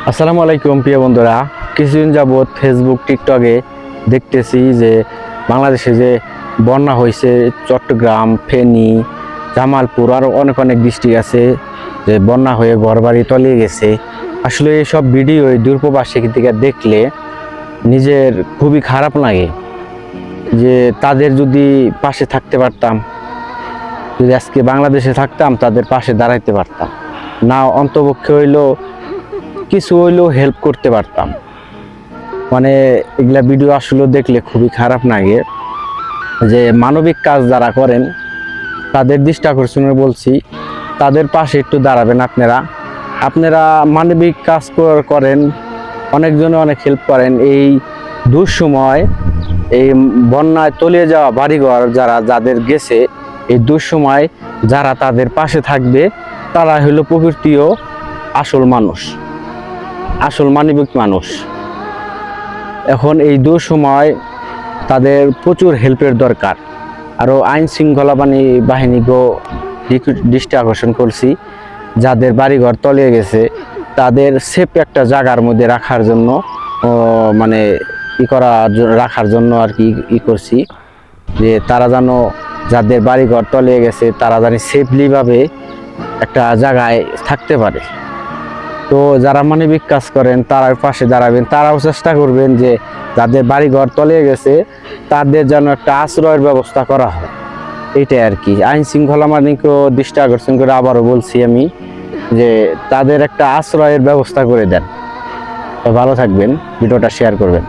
আসসালামু আলাইকুম প্রিয় বন্ধুরা। কিছুদিন যাবৎ ফেসবুক টিকটকে দেখতেছি যে বাংলাদেশে যে বন্যা হয়েছে, চট্টগ্রাম, ফেনী, জামালপুর আরও অনেক অনেক ডিস্ট্রিক্ট আছে যে বন্যা হয়ে ঘরবাড়ি তলিয়ে গেছে। আসলে এইসব ভিডিও দূরপ্রবাসী থেকে দেখলে নিজের খুবই খারাপ লাগে যে তাদের যদি পাশে থাকতে পারতাম, যদি আজকে বাংলাদেশে থাকতাম তাদের পাশে দাঁড়াইতে পারতাম, না অন্তপক্ষে কিছু হইলেও হেল্প করতে পারতাম। মানে এগুলা ভিডিও আসলে দেখলে খুবই খারাপ লাগে। যে মানবিক কাজ যারা করেন তাদের দৃষ্টি আকর্ষণে বলছি, তাদের পাশে একটু দাঁড়াবেন। আপনারা মানবিক কাজ করেন, অনেকজনে অনেক হেল্প করেন। এই দুঃসময়, এই বন্যায় তলিয়ে যাওয়া বাড়িঘর যাদের গেছে, এই দুঃসময় যারা তাদের পাশে থাকবে তারা হলো প্রকৃতিও আসল মানুষ, আসল মানবিক মানুষ। এখন এই দুঃসময় তাদের প্রচুর হেল্পের দরকার। আরও আইন শৃঙ্খলা বাহিনীকেও দৃষ্টি আকর্ষণ করছি, যাদের বাড়িঘর তলিয়ে গেছে তাদের সেফ একটা জায়গার মধ্যে রাখার জন্য মানে রাখার জন্য আর কি করছি, যে তারা যেন, যাদের বাড়িঘর তলিয়ে গেছে তারা যেন সেফলিভাবে একটা জায়গায় থাকতে পারে। তো যারা মানবিক কাজ করেন তারার পাশে দাঁড়াবেন, তারাও চেষ্টা করবেন যে যাদের বাড়িঘর তলিয়ে গেছে তাদের যেন একটা আশ্রয়ের ব্যবস্থা করা হয়। এইটাই আর কি। আইন শৃঙ্খলা বাহিনীকেও দৃষ্টি আকর্ষণ করে আবারও বলছি আমি যে তাদের একটা আশ্রয়ের ব্যবস্থা করে দেন। তো ভালো থাকবেন, ভিডিওটা শেয়ার করবেন।